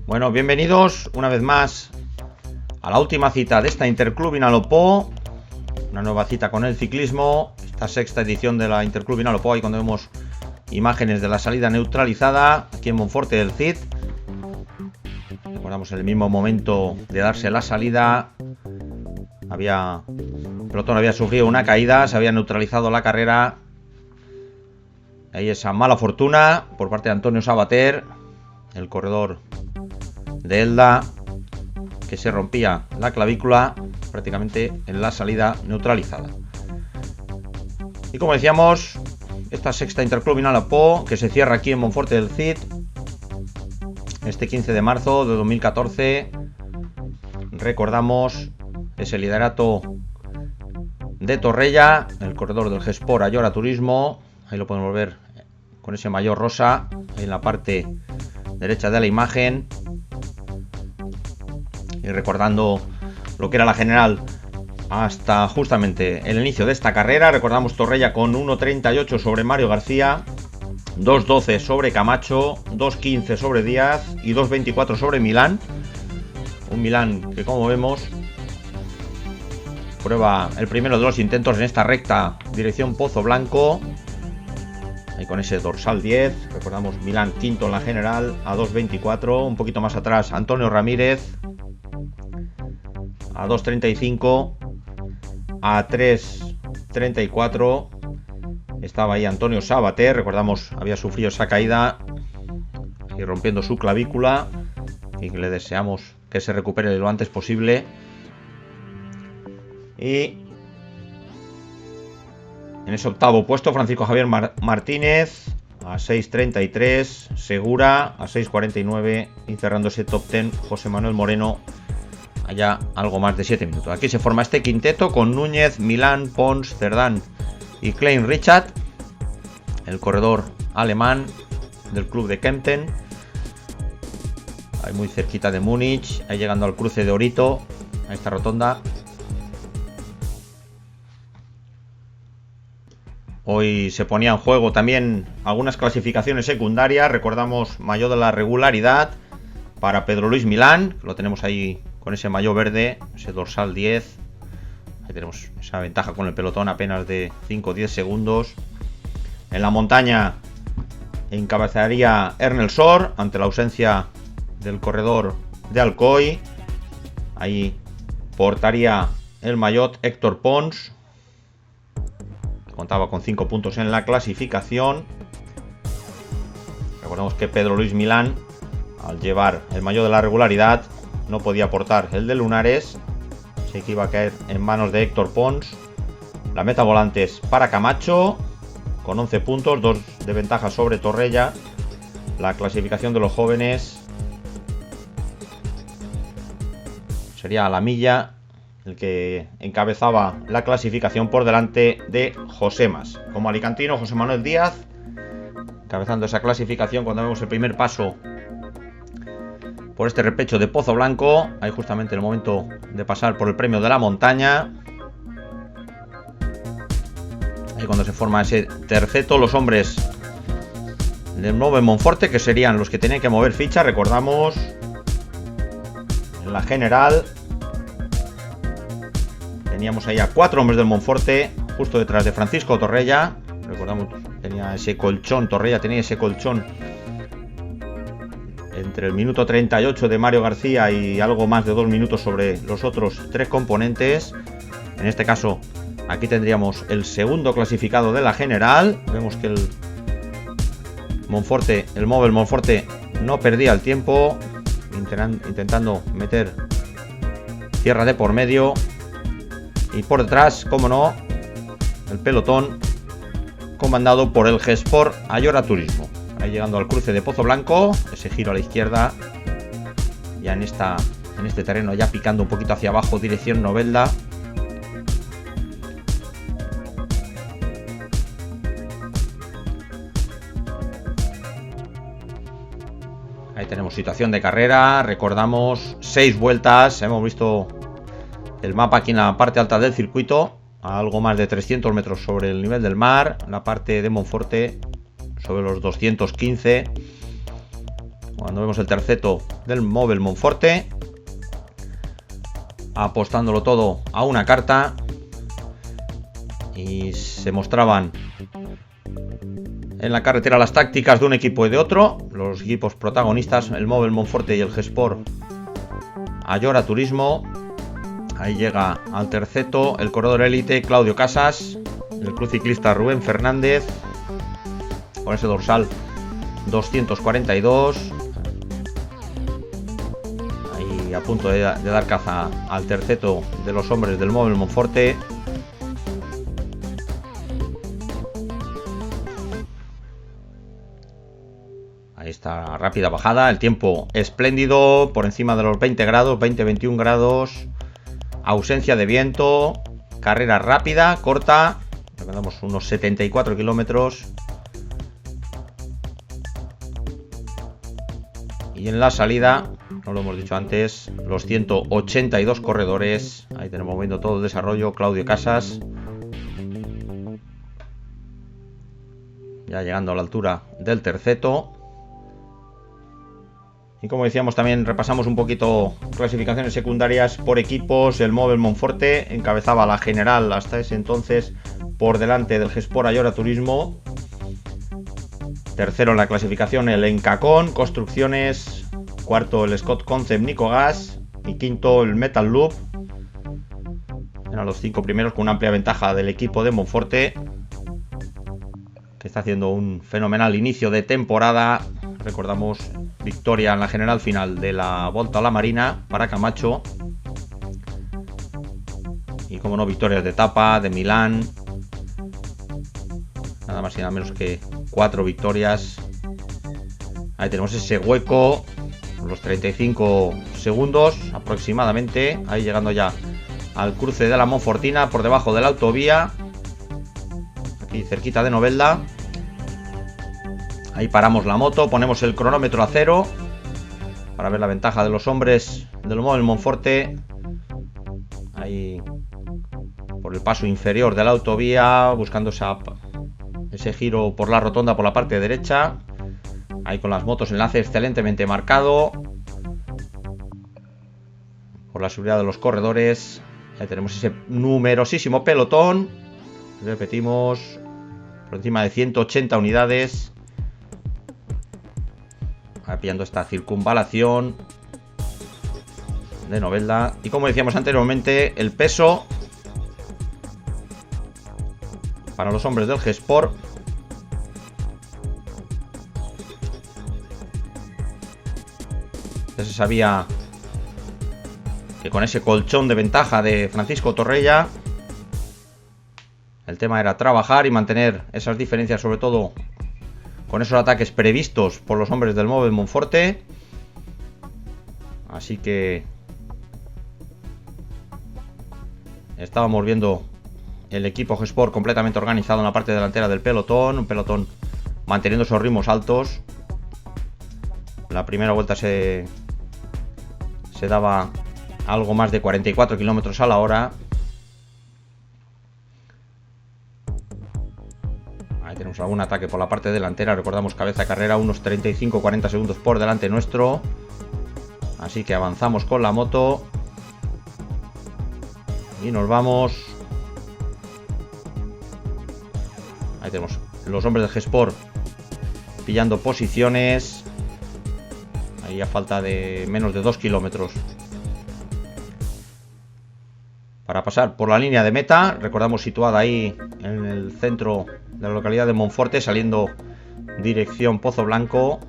Bueno, bienvenidos una vez más a la última cita de esta Interclub Vinalopó. Una nueva cita con el ciclismo. Esta sexta edición de la Interclub Vinalopó. Ahí cuando vemos imágenes de la salida neutralizada aquí en Monforte del Cid. Recordamos en el mismo momento de darse la salida. El pelotón había sufrido una caída, se había neutralizado la carrera. Ahí esa mala fortuna por parte de Antonio Sabater, el corredor de Elda, que se rompía la clavícula prácticamente en la salida neutralizada. Y como decíamos, esta sexta Interclub Vinalopó, que se cierra aquí en Monforte del Cid este 15 de marzo de 2014. Recordamos ese liderato de Torrella, el corredor del Gespor Ayora Turismo. Ahí lo podemos ver con ese maillot rosa ahí en la parte derecha de la imagen. Y recordando lo que era la general hasta justamente el inicio de esta carrera. Recordamos Torrella con 1.38 sobre Mario García, 2.12 sobre Camacho, 2.15 sobre Díaz y 2.24 sobre Milán. Un Milán que, como vemos, prueba el primero de los intentos en esta recta dirección Pozo Blanco. Ahí con ese dorsal 10. Recordamos Milán quinto en la general a 2.24. Un poquito más atrás Antonio Ramírez a 2.35. A 3.34 estaba ahí Antonio Sabater. Recordamos había sufrido esa caída y rompiendo su clavícula, y le deseamos que se recupere lo antes posible. Y en ese octavo puesto Francisco Javier Martínez a 6.33, Segura a 6.49 y cerrando ese top 10 José Manuel Moreno allá algo más de 7 minutos. Aquí se forma este quinteto con Núñez, Milán, Pons, Cerdán y Klein Richard, el corredor alemán del club de Kempten, ahí muy cerquita de Múnich, ahí llegando al cruce de Orito, a esta rotonda. Hoy se ponía en juego también algunas clasificaciones secundarias. Recordamos maillot de la regularidad para Pedro Luis Milán, lo tenemos ahí con ese maillot verde, ese dorsal 10. Ahí tenemos esa ventaja con el pelotón apenas de 5 o 10 segundos. En la montaña encabezaría Ernel Sor ante la ausencia del corredor de Alcoy. Ahí portaría el maillot Héctor Pons, que contaba con 5 puntos en la clasificación. Recordemos que Pedro Luis Milán, al llevar el maillot de la regularidad, no podía portar el de lunares, así que iba a caer en manos de Héctor Pons. La meta volantes para Camacho con 11 puntos, 2 de ventaja sobre Torrella. La clasificación de los jóvenes sería a la milla el que encabezaba la clasificación por delante de Josemas. Como alicantino, José Manuel Díaz encabezando esa clasificación cuando vemos el primer paso por este repecho de Pozo Blanco. Ahí justamente en el momento de pasar por el premio de la montaña. Ahí cuando se forma ese terceto, los hombres del nuevo Monforte, que serían los que tenían que mover ficha. Recordamos en la general teníamos ahí a 4 hombres del Monforte justo detrás de Francisco Torrella. Recordamos, tenía ese colchón, Torrella tenía ese colchón entre el minuto 38 de Mario García y algo más de 2 minutos sobre los otros 3 componentes. En este caso, aquí tendríamos el segundo clasificado de la general. Vemos que el móvil Monforte no perdía el tiempo, intentando meter tierra de por medio. Y por detrás, como no, el pelotón comandado por el Gespor Ayora Turismo. Ahí llegando al cruce de Pozo Blanco, ese giro a la izquierda, ya en este terreno, ya picando un poquito hacia abajo, dirección Novelda. Ahí tenemos situación de carrera, recordamos 6 vueltas, hemos visto el mapa aquí en la parte alta del circuito, a algo más de 300 metros sobre el nivel del mar, la parte de Monforte sobre los 215. Cuando vemos el terceto del Móvil Monforte, apostándolo todo a una carta, y se mostraban en la carretera las tácticas de un equipo y de otro. Los equipos protagonistas, el Móvil Monforte y el G-Sport Ayora Turismo. Ahí llega al terceto el corredor élite Claudio Casas, el club ciclista Rubén Fernández, con ese dorsal 242. Ahí a punto de dar caza al terceto de los hombres del Móvil Monforte. Ahí está, rápida bajada, el tiempo espléndido, por encima de los 20 grados, 20-21 grados. Ausencia de viento, carrera rápida, corta, recordamos unos 74 kilómetros. Y en la salida, no lo hemos dicho antes, los 182 corredores. Ahí tenemos viendo todo el desarrollo, Claudio Casas. Ya llegando a la altura del terceto. Y como decíamos, también repasamos un poquito clasificaciones secundarias por equipos. El Móvil Monforte encabezaba la general hasta ese entonces por delante del G-Sport Ayora Turismo. Tercero en la clasificación el Encacón Construcciones. Cuarto el Scott Concept Nicogas. Y quinto el Metal Loop. Eran los 5 primeros con una amplia ventaja del equipo de Monforte, que está haciendo un fenomenal inicio de temporada. Recordamos victoria en la general final de la Volta a la Marina para Camacho. Y como no, victorias de etapa, de Milán. Nada más y nada menos que 4 victorias. Ahí tenemos ese hueco, los 35 segundos aproximadamente. Ahí llegando ya al cruce de la Monfortina, por debajo de la autovía. Aquí cerquita de Novelda. Ahí paramos la moto, ponemos el cronómetro a 0 para ver la ventaja de los hombres del Móvil Monforte. Ahí por el paso inferior de la autovía, buscando ese giro por la rotonda por la parte derecha. Ahí con las motos, enlace excelentemente marcado por la seguridad de los corredores. Ahí tenemos ese numerosísimo pelotón. Repetimos, por encima de 180 unidades. Pillando esta circunvalación de Novelda. Y como decíamos anteriormente, el peso para los hombres del G-Sport. Ya se sabía que con ese colchón de ventaja de Francisco Torrella, el tema era trabajar y mantener esas diferencias, sobre todo con esos ataques previstos por los hombres del Móvil Monforte. Así que estábamos viendo el equipo G-Sport completamente organizado en la parte delantera del pelotón. Un pelotón manteniendo esos ritmos altos. La primera vuelta se daba algo más de 44 kilómetros a la hora. Tenemos algún ataque por la parte delantera. Recordamos cabeza de carrera, unos 35-40 segundos por delante nuestro. Así que avanzamos con la moto y nos vamos. Ahí tenemos los hombres del G-Sport pillando posiciones. Ahí a falta de menos de 2 kilómetros para pasar por la línea de meta. Recordamos situada ahí en el centro de la localidad de Monforte, saliendo dirección Pozo Blanco.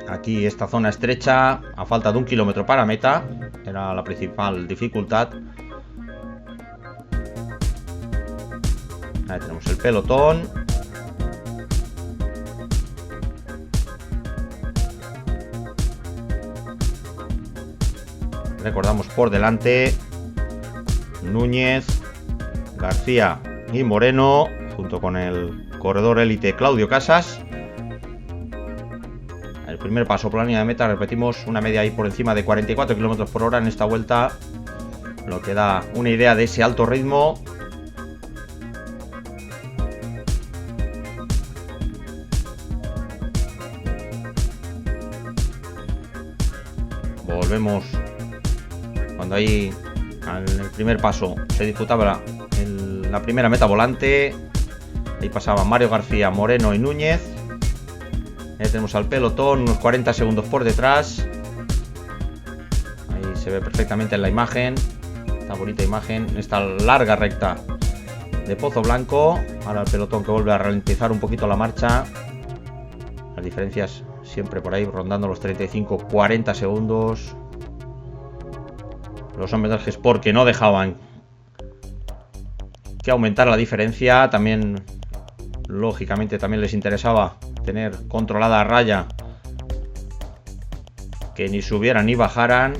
Aquí esta zona estrecha, a falta de 1 kilómetro para meta, era la principal dificultad. Ahí tenemos el pelotón. Recordamos por delante Núñez, García y Moreno, junto con el corredor élite Claudio Casas. El primer paso por la línea de meta, repetimos, una media ahí por encima de 44 km por hora en esta vuelta, lo que da una idea de ese alto ritmo. volvemos cuando ahí en el primer paso se disputaba la primera meta volante. Ahí pasaban Mario García, Moreno y Núñez. Ahí tenemos al pelotón, unos 40 segundos por detrás. Ahí se ve perfectamente en la imagen, esta bonita imagen, esta larga recta de Pozo Blanco. Ahora el pelotón que vuelve a ralentizar un poquito la marcha. Las diferencias siempre por ahí rondando los 35-40 segundos. Los hombres del G-Sport que no dejaban que aumentara la diferencia. También, lógicamente, también les interesaba tener controlada a raya, que ni subieran ni bajaran.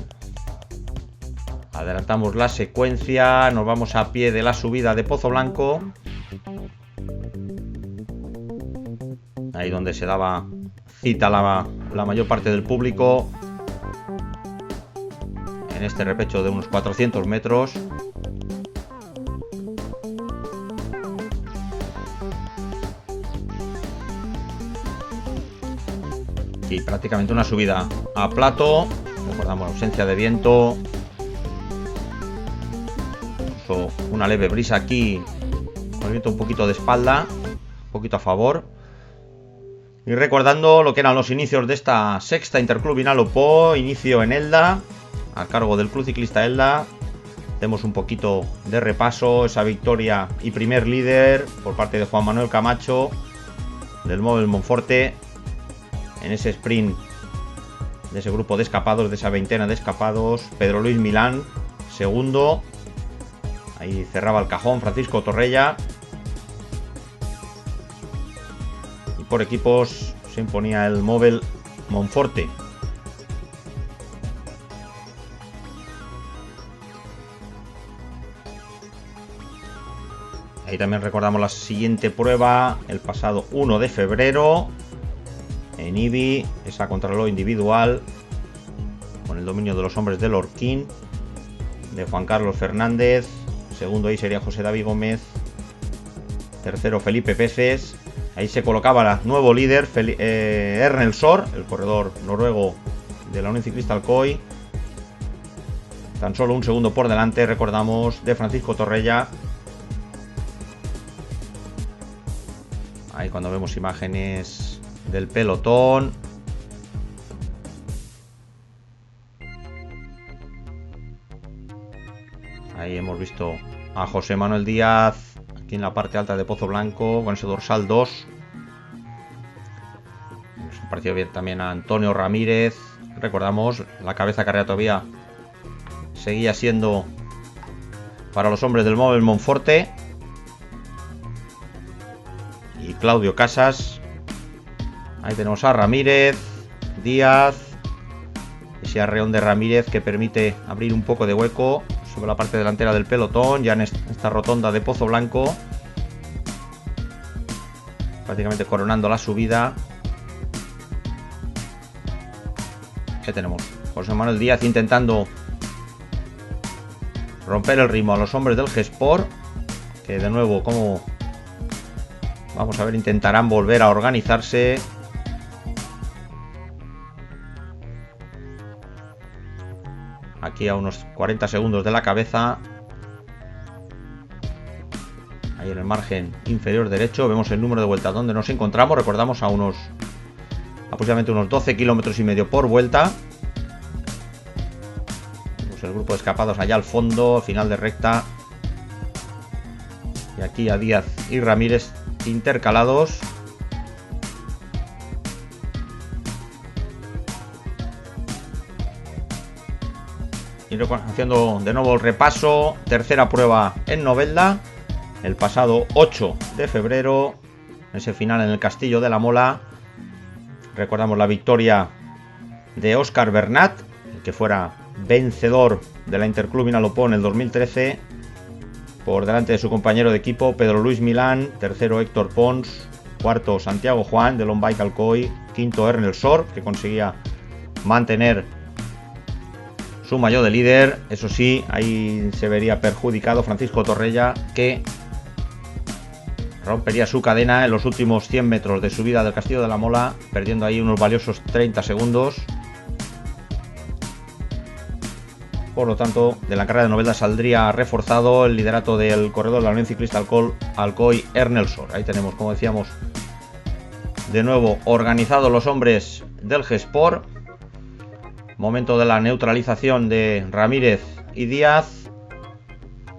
Adelantamos la secuencia, nos vamos a pie de la subida de Pozo Blanco. Ahí donde se daba cita la mayor parte del público, en este repecho de unos 400 metros. Y prácticamente una subida a plato. Recordamos la ausencia de viento. Una leve brisa aquí, con el viento un poquito de espalda, un poquito a favor. Y recordando lo que eran los inicios de esta sexta Interclub Vinalopó, inicio en Elda, a cargo del Club Ciclista Elda. Tenemos un poquito de repaso, esa victoria y primer líder por parte de Juan Manuel Camacho, del Móvil Monforte, en ese sprint de ese grupo de escapados, de esa veintena de escapados. Pedro Luis Milán, segundo. Ahí cerraba el cajón Francisco Torrella. Y por equipos se imponía el Móvil Monforte. Ahí también recordamos la siguiente prueba, el pasado 1 de febrero, en Ibi, esa contrarreloj individual, con el dominio de los hombres del Orquín, de Juan Carlos Fernández. Segundo ahí sería José David Gómez. Tercero Felipe Peces. Ahí se colocaba el nuevo líder, Ernel Sor, el corredor noruego de la Unión Ciclista Alcoy. Tan solo un segundo por delante, recordamos, de Francisco Torrella. Ahí cuando vemos imágenes del pelotón. Ahí hemos visto a José Manuel Díaz, aquí en la parte alta de Pozo Blanco, con ese dorsal 2. Nos ha parecido bien también a Antonio Ramírez. Recordamos, la cabeza carrera todavía seguía siendo para los hombres del Móvil Monforte. Y Claudio Casas. Ahí tenemos a Ramírez, Díaz. Ese arreón de Ramírez que permite abrir un poco de hueco sobre la parte delantera del pelotón, ya en esta rotonda de Pozo Blanco, prácticamente coronando la subida. ¿Qué tenemos? José Manuel Díaz intentando romper el ritmo a los hombres del G-Sport, que de nuevo, como vamos a ver, intentarán volver a organizarse. Aquí a unos 40 segundos de la cabeza. Ahí en el margen inferior derecho vemos el número de vueltas donde nos encontramos. Recordamos a aproximadamente unos 12 kilómetros y medio por vuelta. Vemos el grupo de escapados allá al fondo, final de recta. Y aquí a Díaz y Ramírez intercalados. Y haciendo de nuevo el repaso, tercera prueba en Novelda, el pasado 8 de febrero, ese final en el Castillo de la Mola. Recordamos la victoria de Óscar Bernat, el que fuera vencedor de la Interclub Vinalopó en el 2013, por delante de su compañero de equipo Pedro Luis Milán. Tercero Héctor Pons, cuarto Santiago Juan de Lombaic Alcoy, quinto Ernel Sor, que conseguía mantener su maillot de líder. Eso sí, ahí se vería perjudicado Francisco Torrella, que rompería su cadena en los últimos 100 metros de subida del Castillo de la Mola, perdiendo ahí unos valiosos 30 segundos. Por lo tanto, de la carrera de Novelda saldría reforzado el liderato del corredor de la Unión Ciclista Alcoy Ernelsor. Ahí tenemos, como decíamos, de nuevo organizados los hombres del G-Sport. Momento de la neutralización de Ramírez y Díaz.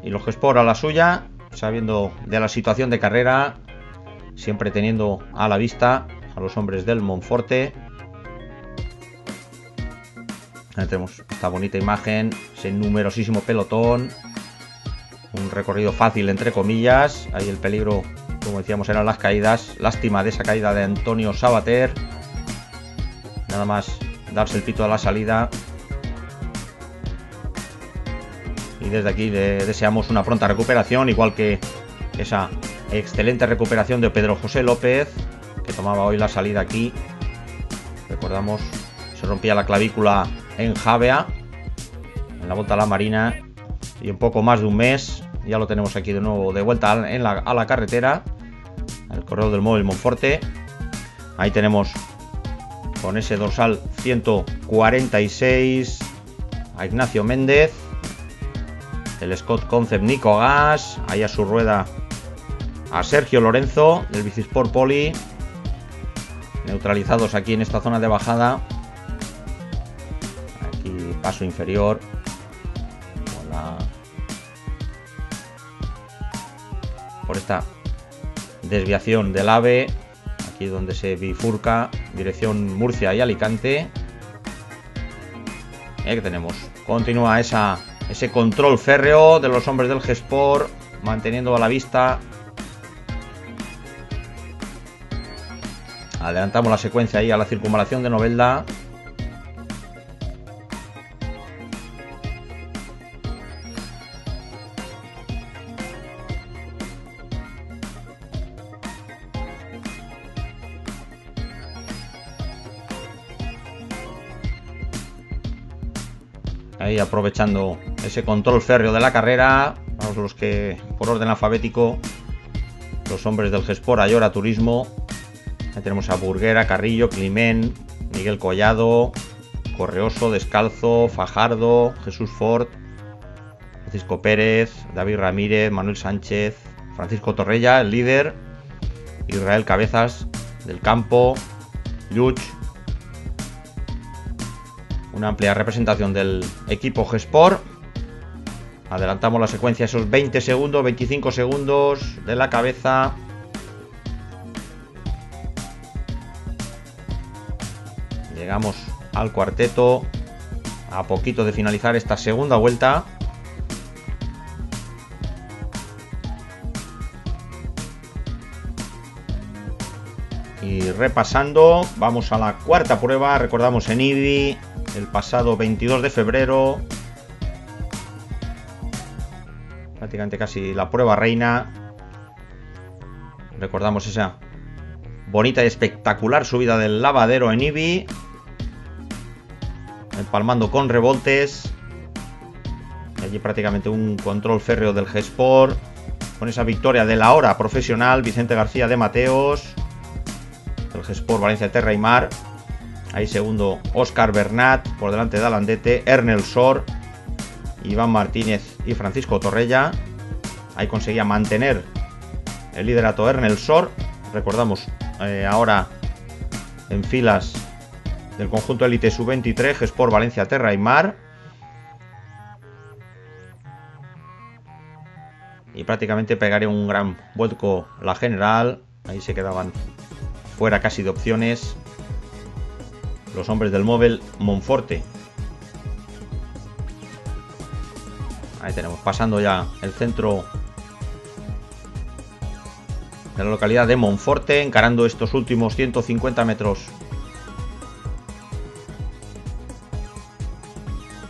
Y los G-Sport a la suya, sabiendo de la situación de carrera, siempre teniendo a la vista a los hombres del Monforte. Ahí tenemos esta bonita imagen, ese numerosísimo pelotón, un recorrido fácil entre comillas. Ahí el peligro, como decíamos, eran las caídas. Lástima de esa caída de Antonio Sabater. Nada más darse el pito a la salida. Y desde aquí le deseamos una pronta recuperación, igual que esa excelente recuperación de Pedro José López, que tomaba hoy la salida aquí. Recordamos, se rompía la clavícula en Javea, en la Volta a la Marina, y en poco más de un mes ya lo tenemos aquí de nuevo de vuelta a la carretera, el corredor del móvil Monforte. Ahí tenemos con ese dorsal 146 a Ignacio Méndez, el Scott Concept Nico Gas, ahí a su rueda a Sergio Lorenzo del Bicisport Poli, neutralizados aquí en esta zona de bajada. Aquí paso inferior por esta desviación del AVE, aquí donde se bifurca dirección Murcia y Alicante. Y aquí tenemos, continúa ese control férreo de los hombres del G-Sport, manteniendo a la vista. Adelantamos la secuencia ahí a la circunvalación de Novelda. Ahí aprovechando ese control férreo de la carrera. Vamos los que por orden alfabético, los hombres del G-Sport, Ayora Turismo. Ahí tenemos a Burguera, Carrillo, Climent, Miguel Collado, Correoso, Descalzo, Fajardo, Jesús Ford, Francisco Pérez, David Ramírez, Manuel Sánchez, Francisco Torrella, el líder, Israel Cabezas del Campo, Lluch. Una amplia representación del equipo G-Sport. Adelantamos la secuencia, esos 20 segundos, 25 segundos de la cabeza. Llegamos al cuarteto, a poquito de finalizar esta segunda vuelta. Y repasando, vamos a la cuarta prueba. Recordamos en IBI el pasado 22 de febrero. Prácticamente casi la prueba reina. Recordamos esa bonita y espectacular subida del lavadero en IBI, empalmando con revoltes. Allí prácticamente un control férreo del G-Sport, con esa victoria de la hora profesional Vicente García de Mateos, el G-Sport Valencia Terra y Mar. Ahí segundo Óscar Bernat, por delante de Alandete, Ernelsor, Iván Martínez y Francisco Torrella. Ahí conseguía mantener el liderato Ernelsor. Recordamos ahora en filas del conjunto Elite Sub-23, G-Sport Valencia Terra y Mar. Y prácticamente pegaría un gran vuelco la general. Ahí se quedaban fuera casi de opciones los hombres del móvil Monforte. Ahí tenemos, pasando ya el centro de la localidad de Monforte, encarando estos últimos 150 metros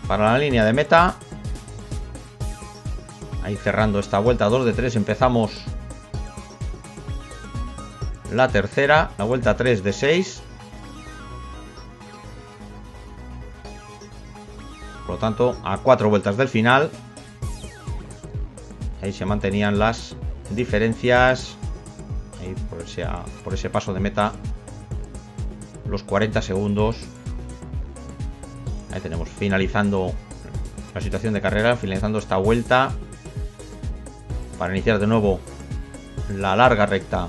para la línea de meta. Ahí cerrando esta vuelta 2 de 3, empezamos la tercera, la vuelta 3 de 6. Por lo tanto, a 4 vueltas del final. Ahí se mantenían las diferencias. Ahí por ese paso de meta, los 40 segundos. Ahí tenemos finalizando la situación de carrera, finalizando esta vuelta para iniciar de nuevo la larga recta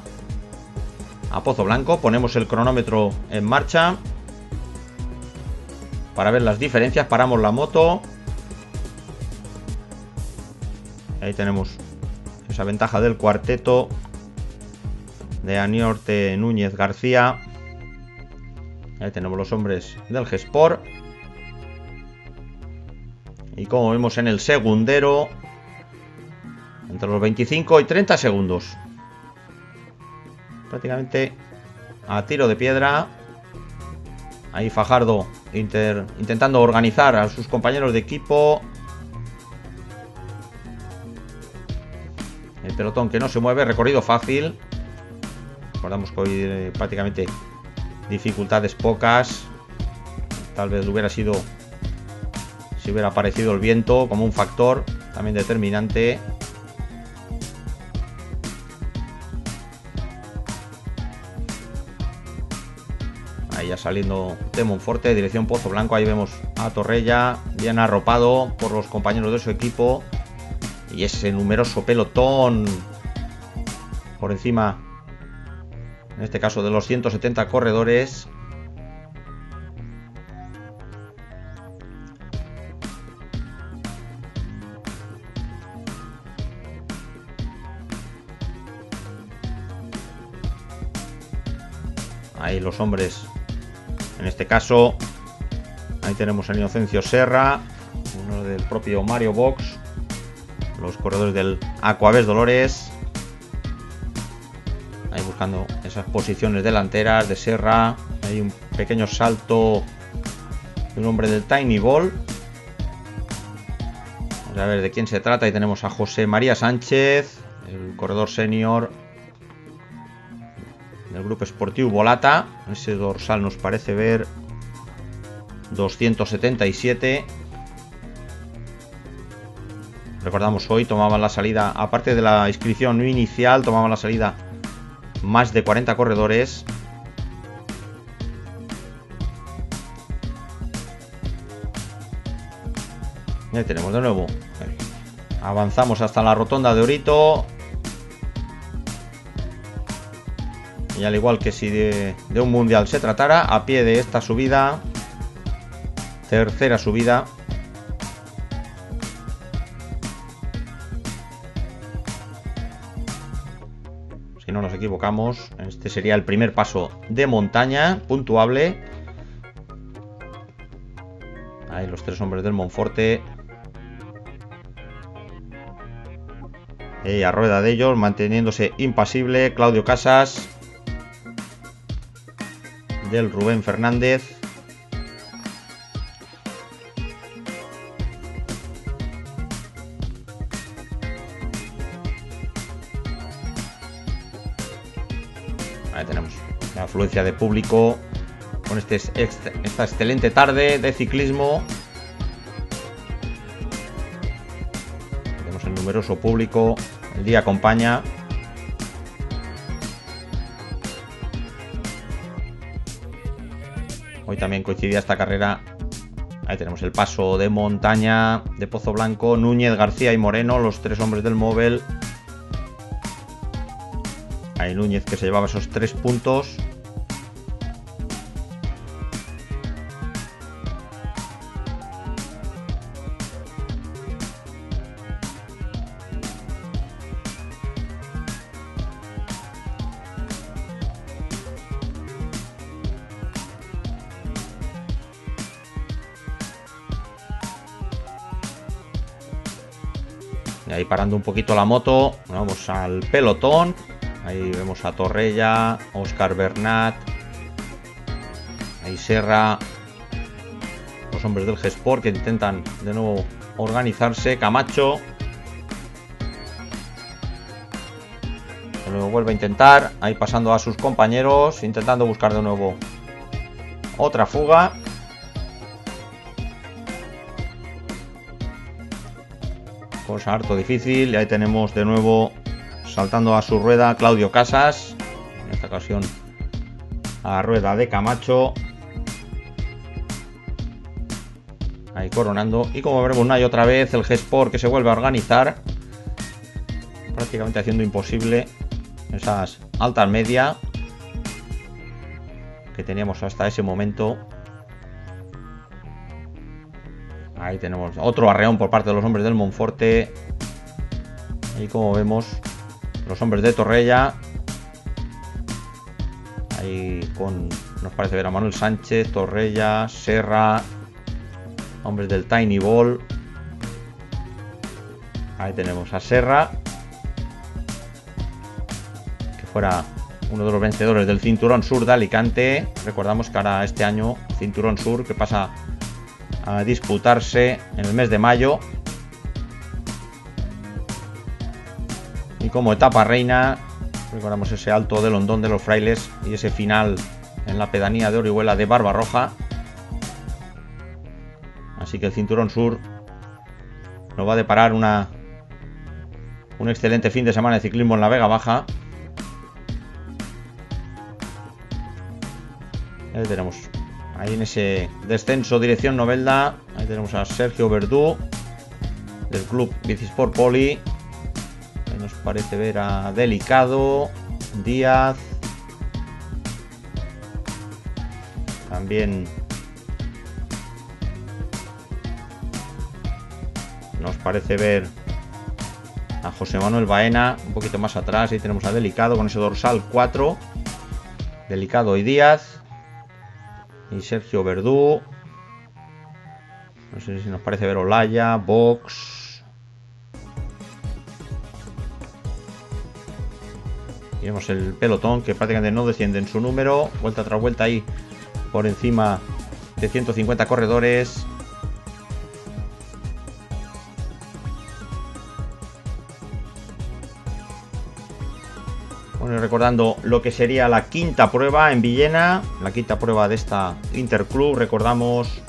a Pozo Blanco. Ponemos el cronómetro en marcha para ver las diferencias. Paramos la moto. Ahí tenemos esa ventaja del cuarteto de Aniorte, Núñez, García. Ahí tenemos los hombres del G-Sport. Y como vemos en el segundero, entre los 25 y 30 segundos. Prácticamente a tiro de piedra. Ahí Fajardo intentando organizar a sus compañeros de equipo. El pelotón que no se mueve, recorrido fácil. Recordamos que hoy prácticamente dificultades pocas. Tal vez hubiera sido, si hubiera aparecido el viento como un factor también determinante. Ahí ya saliendo de Monforte, dirección Pozo Blanco. Ahí vemos a Torrella bien arropado por los compañeros de su equipo. Y ese numeroso pelotón por encima, en este caso, de los 170 corredores. Ahí los hombres, en este caso, ahí tenemos a Inocencio Serra, uno del propio Mario Box, los corredores del Aquavés Dolores. Ahí buscando esas posiciones delanteras de Serra. Hay un pequeño salto de un hombre del Tiny Ball. Vamos a ver de quién se trata. Ahí tenemos a José María Sánchez, el corredor senior del Grupo Esportiu Volata. Ese dorsal nos parece ver 277. Recordamos, hoy tomaban la salida, aparte de la inscripción inicial, tomaban la salida más de 40 corredores. Y ahí tenemos de nuevo. Avanzamos hasta la rotonda de Orito. Y al igual que si de un mundial se tratara, a pie de esta subida, tercera subida. Si no nos equivocamos, este sería el primer paso de montaña puntuable. Ahí los tres hombres del Monforte. Y a rueda de ellos, manteniéndose impasible, Claudio Casas, del Rubén Fernández. Ahí tenemos la afluencia de público con esta excelente tarde de ciclismo. Tenemos el numeroso público, el día acompaña. Hoy también coincidía esta carrera. Ahí tenemos el paso de montaña de Pozo Blanco, Núñez, García y Moreno, los tres hombres del Móvil. Ahí Núñez, que se llevaba esos 3 puntos. Y ahí parando un poquito la moto, vamos al pelotón. Ahí vemos a Torrella, Óscar Bernat, ahí Serra, los hombres del G-Sport que intentan de nuevo organizarse. Camacho de nuevo vuelve a intentar, ahí pasando a sus compañeros, intentando buscar de nuevo otra fuga. Cosa harto difícil. Y ahí tenemos de nuevo saltando a su rueda Claudio Casas, en esta ocasión a rueda de Camacho. ahí coronando. Y como veremos una y otra vez, el G-Sport que se vuelve a organizar, prácticamente haciendo imposible esas altas media que teníamos hasta ese momento. Ahí tenemos otro arreón por parte de los hombres del Monforte. Y como vemos, los hombres de Torrella, ahí con, nos parece ver a Manuel Sánchez, Torrella, Serra, hombres del Tiny Ball. Ahí tenemos a Serra, que fuera uno de los vencedores del Cinturón Sur de Alicante. Recordamos que ahora este año Cinturón Sur, que pasa a disputarse en el mes de mayo. Y como etapa reina, recordamos ese Alto del Hondón de los Frailes y ese final en la pedanía de Orihuela de Barbarroja. Así que el Cinturón Sur nos va a deparar un excelente fin de semana de ciclismo en la Vega Baja. Ahí tenemos, ahí en ese descenso dirección Novelda, ahí tenemos a Sergio Verdú del club Bicisport Poli. Ahí nos parece ver a Delicado, Díaz, también nos parece ver a José Manuel Baena un poquito más atrás. Ahí tenemos a Delicado con ese dorsal 4, Delicado y Díaz, y Sergio Verdú. No sé si nos parece ver Olaya, Vox. Y vemos el pelotón que prácticamente no desciende en su número, vuelta tras vuelta ahí por encima de 150 corredores. Bueno, y recordando lo que sería la quinta prueba en Villena, la quinta prueba de esta Interclub. Recordamos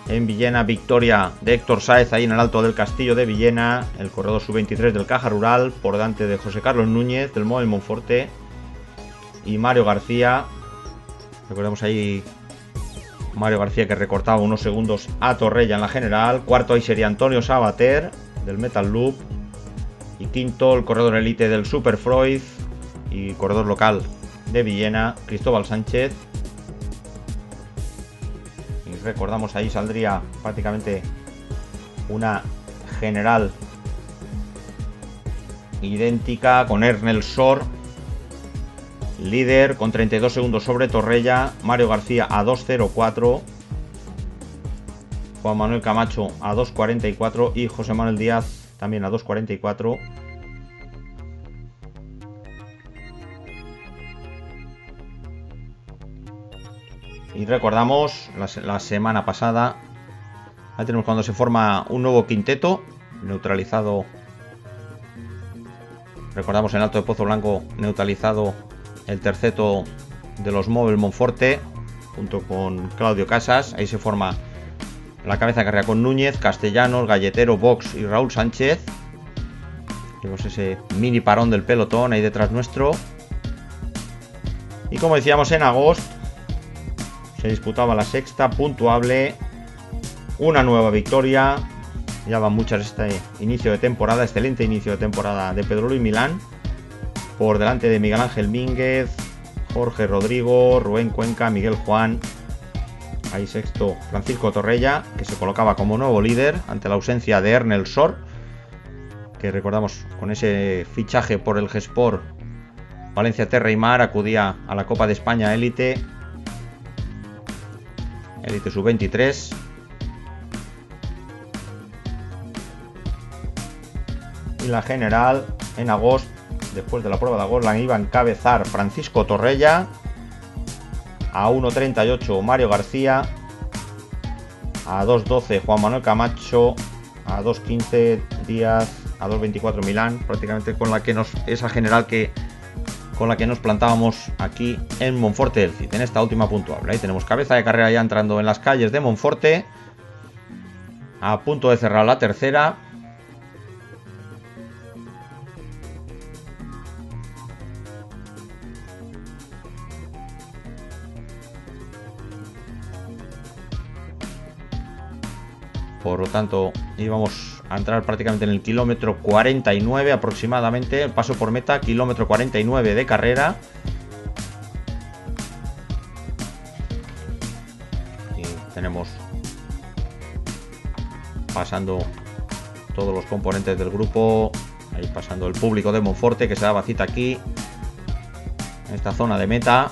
en Villena, victoria de Héctor Sáez ahí en el Alto del Castillo de Villena, el corredor sub-23 del Caja Rural, por delante de José Carlos Núñez del Móvil Monforte y Mario García. Recordemos ahí Mario García, que recortaba unos segundos a Torrella en la general. Cuarto ahí sería Antonio Sabater del Metal Loop. Y quinto, el corredor elite del Super Freud y corredor local de Villena, Cristóbal Sánchez. Y recordamos, ahí saldría prácticamente una general idéntica, con Ernel Sor líder con 32 segundos sobre Torrella, Mario García a 2.04, Juan Manuel Camacho a 2.44 y José Manuel Díaz también a 2.44. Y recordamos la semana pasada, ahí tenemos cuando se forma un nuevo quinteto, neutralizado. Recordamos en Alto de Pozo Blanco, neutralizado el terceto de los Móvil Monforte, junto con Claudio Casas. Ahí se forma la cabeza de carrera con Núñez, Castellanos, Galletero, Vox y Raúl Sánchez. Vemos ese mini parón del pelotón ahí detrás nuestro. Y como decíamos, en agosto se disputaba la sexta puntuable, una nueva victoria. Ya van muchas este inicio de temporada, excelente inicio de temporada de Pedro Luis Milán, por delante de Miguel Ángel Mínguez, Jorge Rodrigo, Rubén Cuenca, Miguel Juan. Ahí sexto Francisco Torrella, que se colocaba como nuevo líder ante la ausencia de Ernel Sor, que recordamos con ese fichaje por el G-Sport Valencia Terra y Mar acudía a la Copa de España Élite sub-23. Y la general en agosto, después de la prueba de agosto, la iba a encabezar Francisco Torrella a 1.38 Mario García, a 2.12 Juan Manuel Camacho, a 2.15 Díaz, a 2.24 Milán, prácticamente con la que esa general con la que nos plantábamos aquí en Monforte del Cid, en esta última puntuable. Ahí tenemos cabeza de carrera ya entrando en las calles de Monforte, a punto de cerrar la tercera. Por lo tanto, íbamos a entrar prácticamente en el kilómetro 49 aproximadamente. El paso por meta, kilómetro 49 de carrera. Y tenemos pasando todos los componentes del grupo. Ahí pasando el público de Monforte que se daba cita aquí, en esta zona de meta.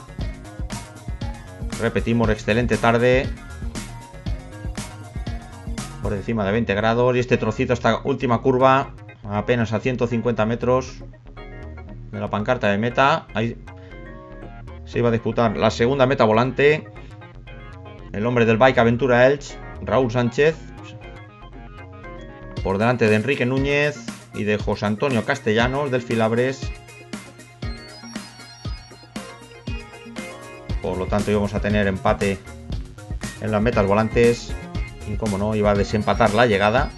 Repetimos, excelente tarde. Por encima de 20 grados. Y este trocito, esta última curva, apenas a 150 metros de la pancarta de meta. Ahí se iba a disputar la segunda meta volante. El hombre del Bike Aventura Elche, Raúl Sánchez, por delante de Enrique Núñez y de José Antonio Castellanos del Filabres. Por lo tanto íbamos a tener empate en las metas volantes. Y como no, iba a desempatar la llegada.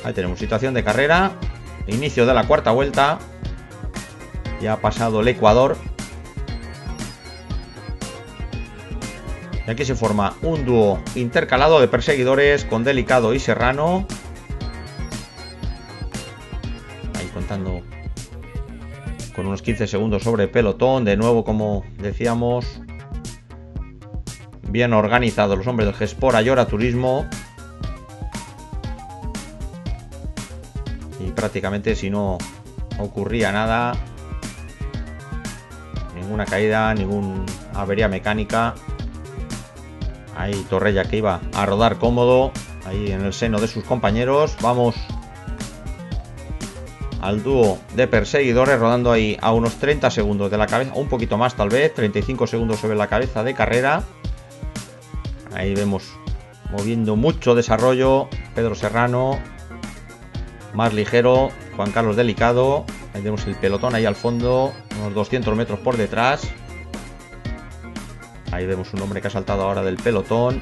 Ahí tenemos situación de carrera. Inicio de la cuarta vuelta. Ya ha pasado el Ecuador. Y aquí se forma un dúo intercalado de perseguidores con Delicado y Serrano. Ahí contando con unos 15 segundos sobre pelotón. De nuevo, como decíamos, bien organizados los hombres del Gespor Ayora Turismo. Y prácticamente, si no ocurría nada, ninguna caída, ninguna avería mecánica. Ahí Torrella, que iba a rodar cómodo ahí en el seno de sus compañeros. Vamos al dúo de perseguidores rodando ahí a unos 30 segundos de la cabeza, un poquito más tal vez, 35 segundos sobre la cabeza de carrera. Ahí vemos moviendo mucho desarrollo Pedro Serrano, más ligero Juan Carlos Delicado. Ahí tenemos el pelotón ahí al fondo, unos 200 metros por detrás. Ahí vemos un hombre que ha saltado ahora del pelotón.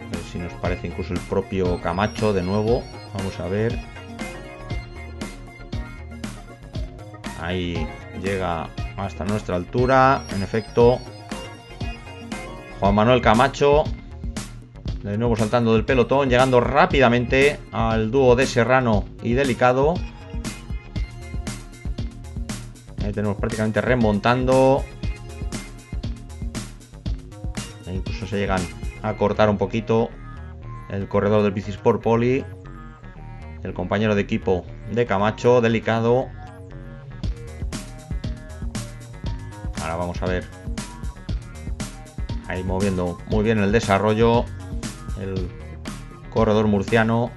A ver si nos parece incluso el propio Camacho de nuevo. Vamos a ver. Ahí llega hasta nuestra altura. En efecto, Juan Manuel Camacho de nuevo saltando del pelotón, llegando rápidamente al dúo de Serrano y Delicado. Ahí tenemos prácticamente remontando. E incluso se llegan a cortar un poquito el corredor del Bicisport Poli, el compañero de equipo de Camacho, Delicado. Ahora vamos a ver. Ahí moviendo muy bien el desarrollo el corredor murciano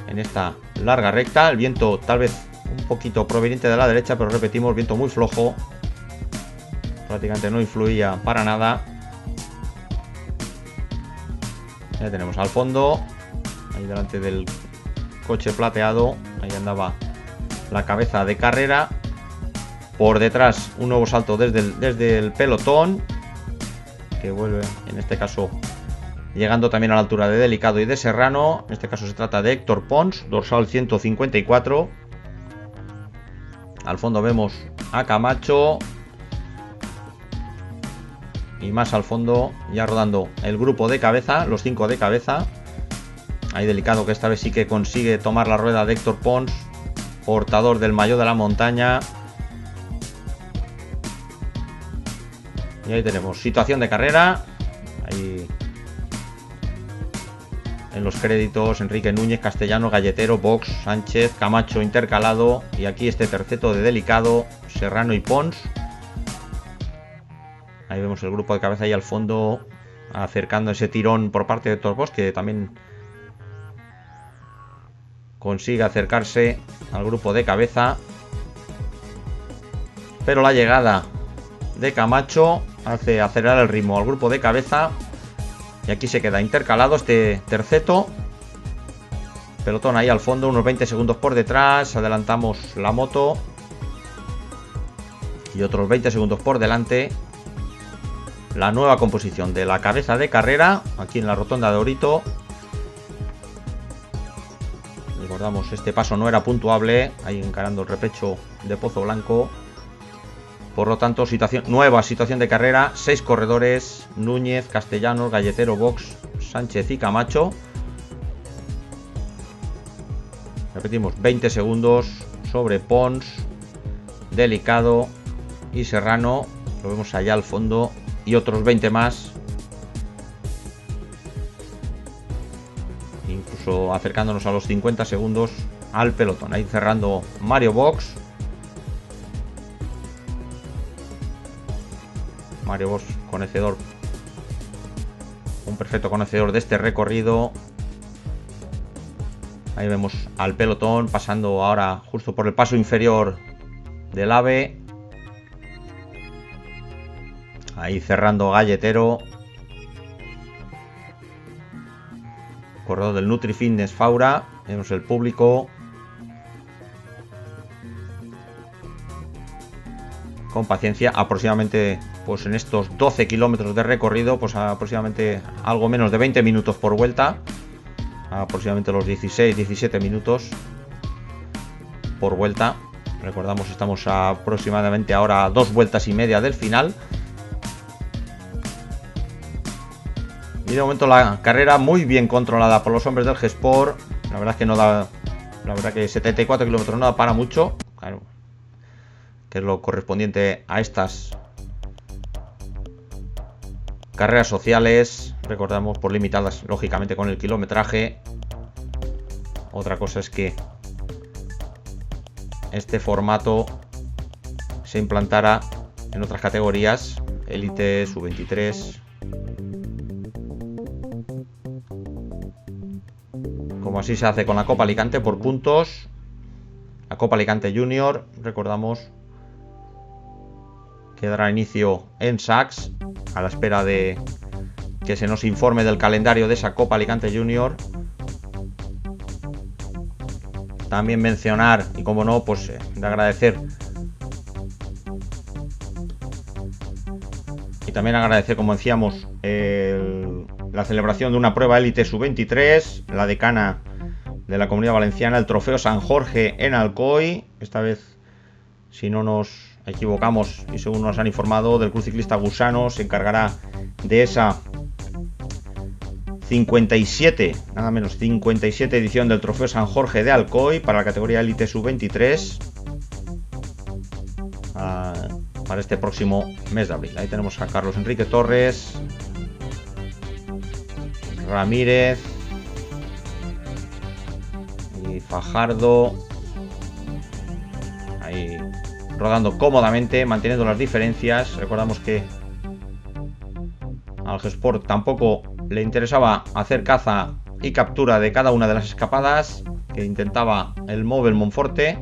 en esta larga recta. El viento tal vez un poquito proveniente de la derecha, pero repetimos, viento muy flojo, prácticamente no influía para nada. Ya tenemos al fondo, ahí delante del coche plateado, ahí andaba la cabeza de carrera. Por detrás un nuevo salto desde el pelotón, que vuelve en este caso llegando también a la altura de Delicado y de Serrano. En este caso se trata de Héctor Pons, dorsal 154. Al fondo vemos a Camacho. Y más al fondo, ya rodando el grupo de cabeza, los 5 de cabeza. Ahí Delicado, que esta vez sí que consigue tomar la rueda de Héctor Pons, portador del maillot de la montaña. Y ahí tenemos situación de carrera. Ahí en los créditos Enrique Núñez, Castellano, Galletero, Box, Sánchez, Camacho intercalado. Y aquí este terceto de Delicado, Serrano y Pons. Ahí vemos el grupo de cabeza ahí al fondo, acercando ese tirón por parte de Héctor Pons, que también consigue acercarse al grupo de cabeza. Pero la llegada de Camacho hace acelerar el ritmo al grupo de cabeza. Y aquí se queda intercalado este terceto. Pelotón ahí al fondo, unos 20 segundos por detrás. Adelantamos la moto. Y otros 20 segundos por delante. La nueva composición de la cabeza de carrera, aquí en la rotonda de Orito. Recordamos, este paso no era puntuable, ahí encarando el repecho de Pozo Blanco. Por lo tanto, nueva situación de carrera, 6 corredores, Núñez, Castellanos, Galletero, Box, Sánchez y Camacho. Repetimos, 20 segundos sobre Pons, Delicado y Serrano. Lo vemos allá al fondo. Y otros 20 más. Incluso acercándonos a los 50 segundos al pelotón. Ahí cerrando Mario Box. Mario Box, conocedor. Un perfecto conocedor de este recorrido. Ahí vemos al pelotón pasando ahora justo por el paso inferior del AVE. Ahí cerrando Galletero. Corredor del Nutri Fitness Faura. Vemos el público. Con paciencia, aproximadamente pues en estos 12 kilómetros de recorrido, pues aproximadamente algo menos de 20 minutos por vuelta. Aproximadamente los 16-17 minutos por vuelta. Recordamos, estamos aproximadamente ahora a 2 vueltas y media del final. Y de momento la carrera muy bien controlada por los hombres del G-Sport. La verdad es que no da. La verdad que 74 kilómetros no da para mucho. Claro, que es lo correspondiente a estas carreras sociales. Recordamos, por limitadas lógicamente con el kilometraje. Otra cosa es que este formato se implantara en otras categorías, Elite, Sub-23, como así se hace con la Copa Alicante por puntos. La Copa Alicante Junior, recordamos, que dará inicio en Sachs, a la espera de que se nos informe del calendario de esa Copa Alicante Junior. También mencionar, y como no, pues de agradecer. Y también agradecer, como decíamos, la celebración de una prueba élite sub-23, la decana de la Comunidad Valenciana, el Trofeo San Jorge en Alcoy. Esta vez, si no nos equivocamos y según nos han informado, del Club Ciclista Gusano se encargará de esa 57, nada menos 57 edición del Trofeo San Jorge de Alcoy para la categoría Elite Sub-23 para este próximo mes de abril. Ahí tenemos a Carlos Enrique Torres, Ramírez y Fajardo, ahí rodando cómodamente, manteniendo las diferencias. Recordamos que al G-Sport tampoco le interesaba hacer caza y captura de cada una de las escapadas que intentaba el Móvil Monforte.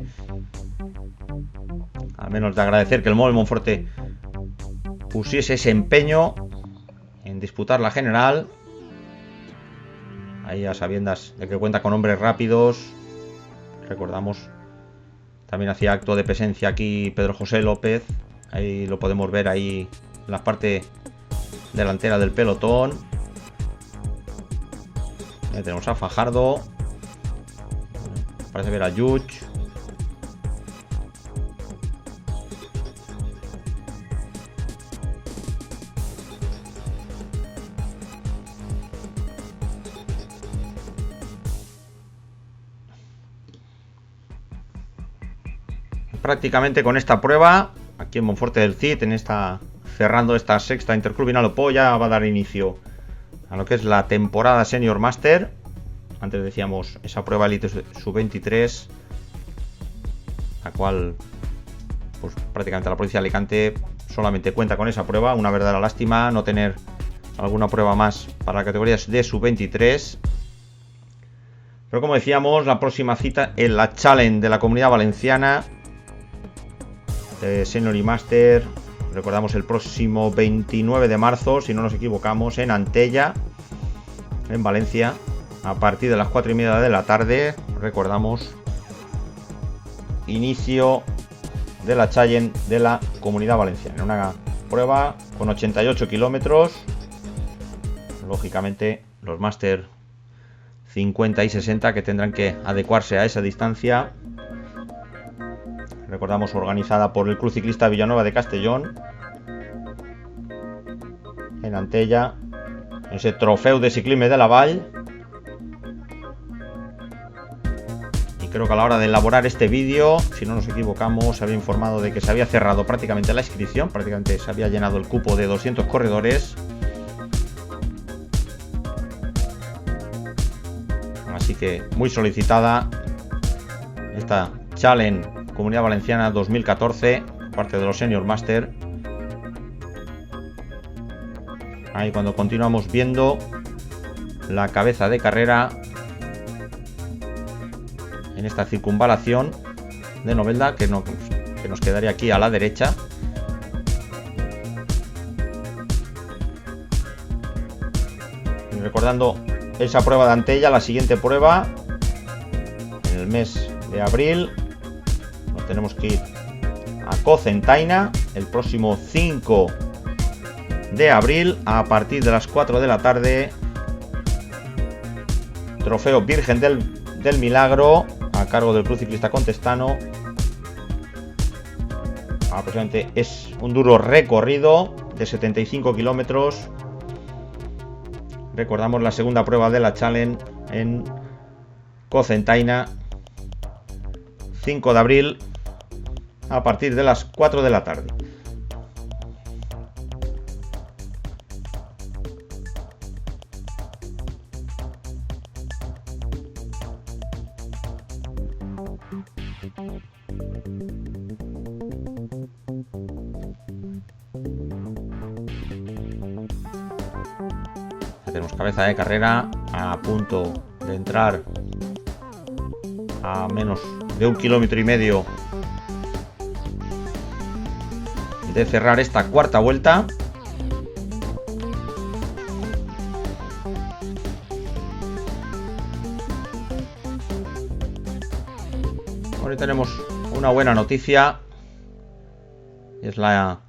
Al menos de agradecer que el Móvil Monforte pusiese ese empeño en disputar la general. Ahí a sabiendas de que cuenta con hombres rápidos. Recordamos, también hacía acto de presencia aquí Pedro José López. Ahí lo podemos ver ahí en la parte delantera del pelotón. Ahí tenemos a Fajardo. Parece ver a Yuch. Prácticamente con esta prueba, aquí en Monforte del Cid, cerrando esta sexta Interclub Vinalopó, ya va a dar inicio a lo que es la temporada Senior Master. Antes decíamos esa prueba Elite Sub-23, la cual pues prácticamente la provincia de Alicante solamente cuenta con esa prueba. Una verdadera lástima no tener alguna prueba más para la categoría de Sub-23. Pero como decíamos, la próxima cita en la Challenge de la Comunidad Valenciana de Senior y Master, recordamos, el próximo 29 de marzo, si no nos equivocamos, en Antella, en Valencia, a partir de las 4:30 de la tarde. Recordamos, inicio de la Challenge de la Comunidad Valenciana, una prueba con 88 kilómetros. Lógicamente los Master 50 y 60 que tendrán que adecuarse a esa distancia. Recordamos, organizada por el Club Ciclista Villanueva de Castellón, en Antella, ese trofeo de ciclisme de la Vall. Y creo que a la hora de elaborar este vídeo, si no nos equivocamos, se había informado de que se había cerrado prácticamente la inscripción, prácticamente se había llenado el cupo de 200 corredores. Así que muy solicitada esta Challenge Comunidad Valenciana 2014, parte de los Senior Master. Ahí cuando continuamos viendo la cabeza de carrera en esta circunvalación de Novelda, que nos quedaría aquí a la derecha. Y recordando esa prueba de Antella, la siguiente prueba en el mes de abril, nos tenemos que ir a Cocentaina el próximo 5 de abril a partir de las 4 de la tarde. Trofeo Virgen del Milagro a cargo del Club Ciclista Contestano. Aproximadamente es un duro recorrido de 75 kilómetros. Recordamos la segunda prueba de la Challenge en Cocentaina, 5 de abril a partir de las 4 de la tarde. Tenemos cabeza de carrera a punto de entrar a menos de 1,5 kilómetros de cerrar esta cuarta vuelta. Hoy tenemos una buena noticia, es la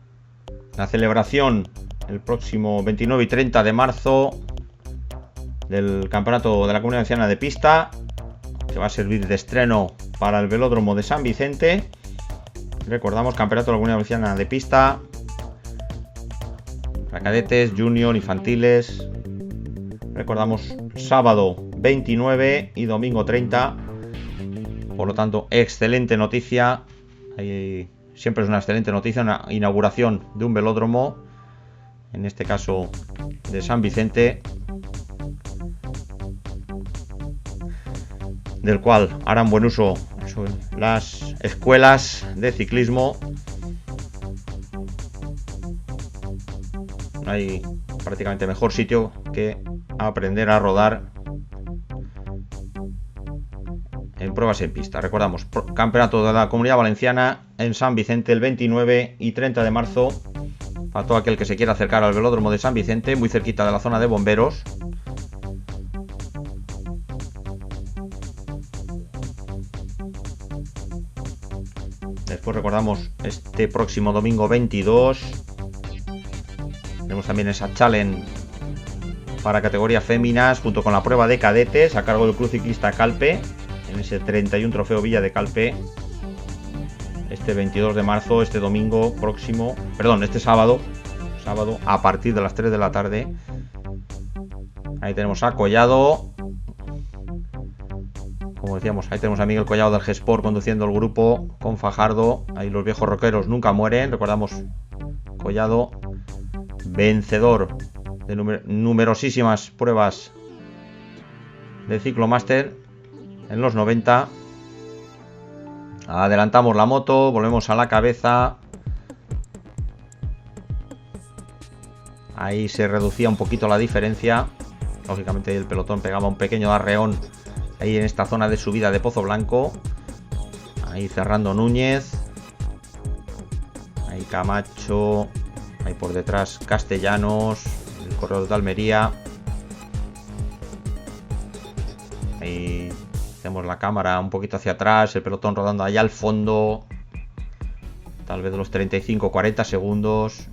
celebración el próximo 29 y 30 de marzo del Campeonato de la Comunidad Valenciana de Pista, que va a servir de estreno para el Velódromo de San Vicente. Recordamos, Campeonato de la Comunidad Valenciana de Pista para cadetes, junior, infantiles. Recordamos, sábado 29 y domingo 30. Por lo tanto, excelente noticia. Siempre es una excelente noticia, una inauguración de un velódromo, en este caso de San Vicente, del cual harán buen uso las escuelas de ciclismo. No hay prácticamente mejor sitio que aprender a rodar en pruebas en pista. Recordamos, Campeonato de la Comunidad Valenciana en San Vicente el 29 y 30 de marzo. A todo aquel que se quiera acercar al velódromo de San Vicente, muy cerquita de la zona de bomberos. Después recordamos este próximo domingo 22. Tenemos también esa Challenge para categoría féminas junto con la prueba de cadetes a cargo del Club Ciclista Calpe, en ese 31 Trofeo Villa de Calpe, este 22 de marzo, este domingo próximo, perdón, este sábado a partir de las 3 de la tarde. Ahí tenemos a Collado, como decíamos, ahí tenemos a Miguel Collado del G-Sport conduciendo el grupo con Fajardo. Ahí los viejos rockeros nunca mueren. Recordamos, Collado, vencedor de numerosísimas pruebas de ciclomáster en los 90. Adelantamos la moto, volvemos a la cabeza. Ahí se reducía un poquito la diferencia. Lógicamente el pelotón pegaba un pequeño arreón ahí en esta zona de subida de Pozo Blanco. Ahí cerrando Núñez. Ahí Camacho. Ahí por detrás Castellanos. El corredor de Almería. Ahí tenemos la cámara un poquito hacia atrás. El pelotón rodando allá al fondo. Tal vez de los 35-40 segundos.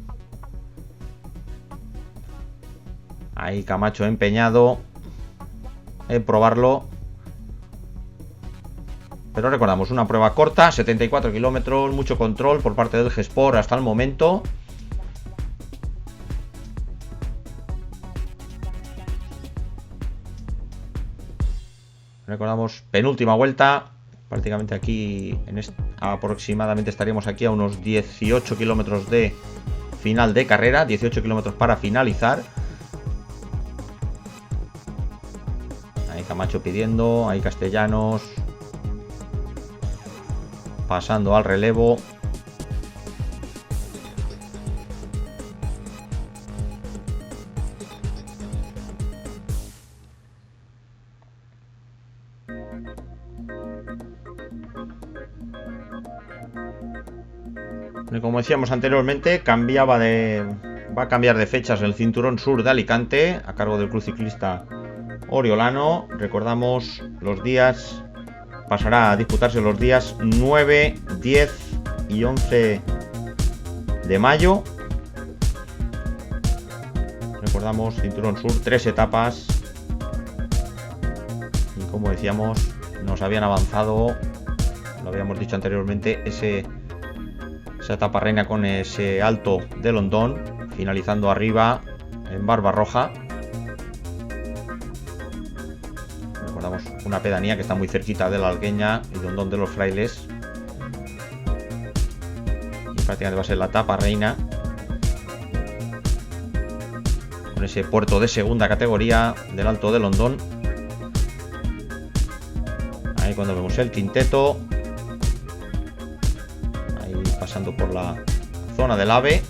Ahí Camacho empeñado. probarlo. Pero recordamos, una prueba corta, 74 kilómetros, mucho control por parte del G-Sport hasta el momento. Recordamos, penúltima vuelta. Prácticamente aquí, aproximadamente estaríamos aquí a unos 18 kilómetros de final de carrera. 18 kilómetros para finalizar. Ahí Camacho pidiendo, ahí Castellanos pasando al relevo. Y como decíamos anteriormente, va a cambiar de fechas el cinturón sur de Alicante a cargo del club ciclista Oriolano. Recordamos, los días pasará a disputarse los días 9, 10 y 11 de mayo. Recordamos, cinturón sur, 3 etapas. Y como decíamos, nos habían avanzado, lo habíamos dicho anteriormente, esa etapa reina con ese alto de Londón, finalizando arriba en Barbarroja. Recordamos, una pedanía que está muy cerquita de la Algueña y Londón de los Frailes. Y prácticamente va a ser la etapa reina, con ese puerto de segunda categoría del Alto de Londón. Ahí cuando vemos el quinteto, ahí pasando por la zona del AVE.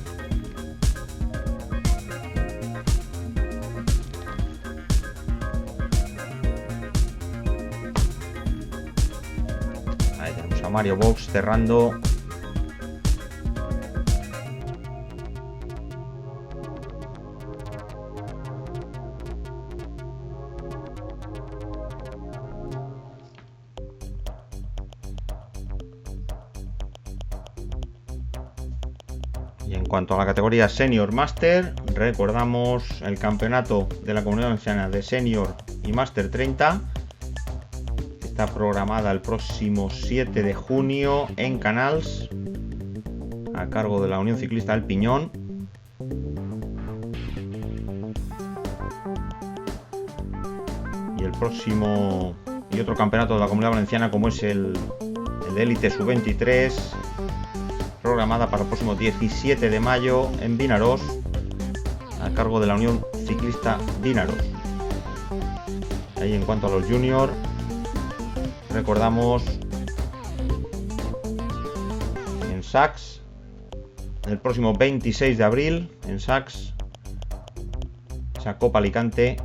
Ahí tenemos a Mario Box cerrando. Y en cuanto a la categoría Senior Master, recordamos el campeonato de la Comunidad Valenciana de Senior y Master 30. Está programada el próximo 7 de junio en Canals, a cargo de la Unión Ciclista del Piñón. Y otro campeonato de la Comunidad Valenciana, como es el de Élite Sub-23, programada para el próximo 17 de mayo en Vinarós, a cargo de la Unión Ciclista Vinarós. Ahí en cuanto a los juniors, recordamos en Sachs, el próximo 26 de abril en Sachs, esa Copa Alicante,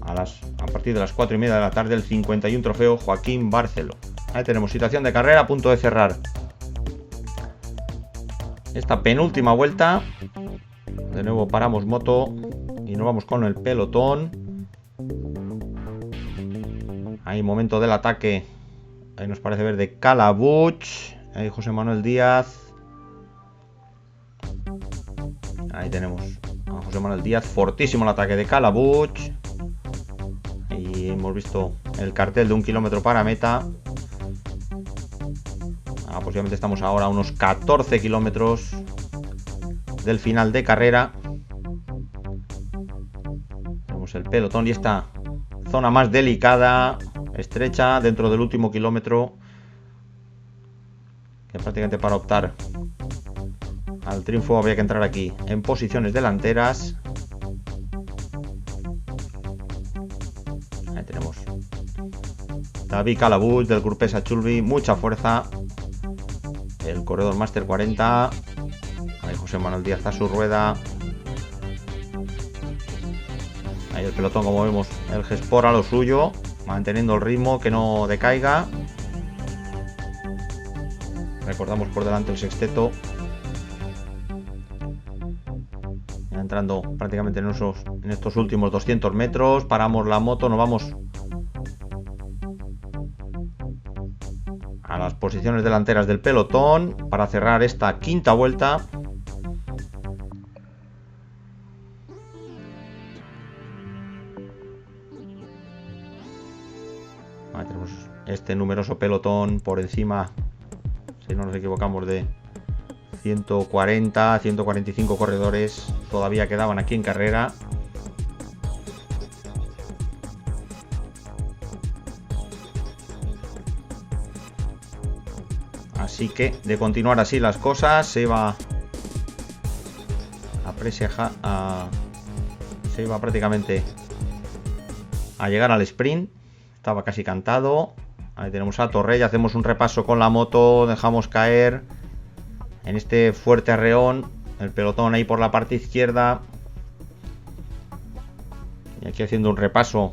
a partir de las 4:30 de la tarde, el 51 trofeo Joaquín Barceló. Ahí tenemos situación de carrera, a punto de cerrar esta penúltima vuelta. De nuevo paramos moto y nos vamos con el pelotón. Ahí momento del ataque. Ahí nos parece ver de Calabuch. Ahí José Manuel Díaz. Ahí tenemos a José Manuel Díaz. Fortísimo el ataque de Calabuch. Y hemos visto el cartel de 1 kilómetro para meta. Posiblemente estamos ahora a unos 14 kilómetros del final de carrera. Tenemos el pelotón y esta zona más delicada, estrecha, dentro del último kilómetro, que prácticamente para optar al triunfo habría que entrar aquí en posiciones delanteras. Ahí tenemos David Calabuch del Grupesa Chulbi, mucha fuerza. El corredor Master 40. Ahí José Manuel Díaz a su rueda. Ahí el pelotón, como vemos, el G-Sport a lo suyo, manteniendo el ritmo, que no decaiga. Recordamos por delante el sexteto, ya entrando prácticamente en estos últimos 200 metros. Paramos la moto, nos vamos a las posiciones delanteras del pelotón para cerrar esta quinta vuelta. Ahí tenemos este numeroso pelotón por encima, si no nos equivocamos, de 140, 145 corredores todavía quedaban aquí en carrera. Así que de continuar así las cosas se iba prácticamente a llegar al sprint. Estaba casi cantado. Ahí tenemos a Torrella, hacemos un repaso con la moto, dejamos caer en este fuerte arreón el pelotón ahí por la parte izquierda. Y aquí haciendo un repaso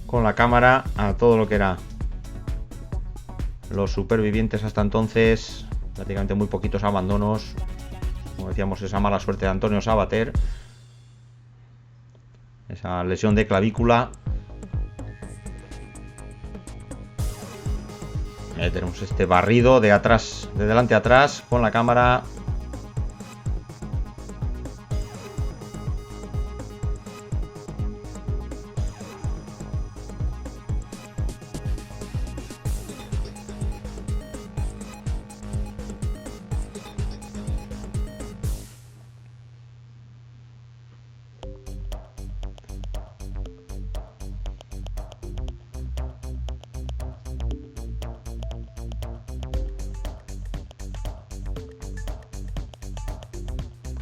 con la cámara a todo lo que era los supervivientes hasta entonces. Prácticamente muy poquitos abandonos. Como decíamos, esa mala suerte de Antonio Sabater, esa lesión de clavícula. Ahí tenemos este barrido de atrás, de delante a atrás, con la cámara.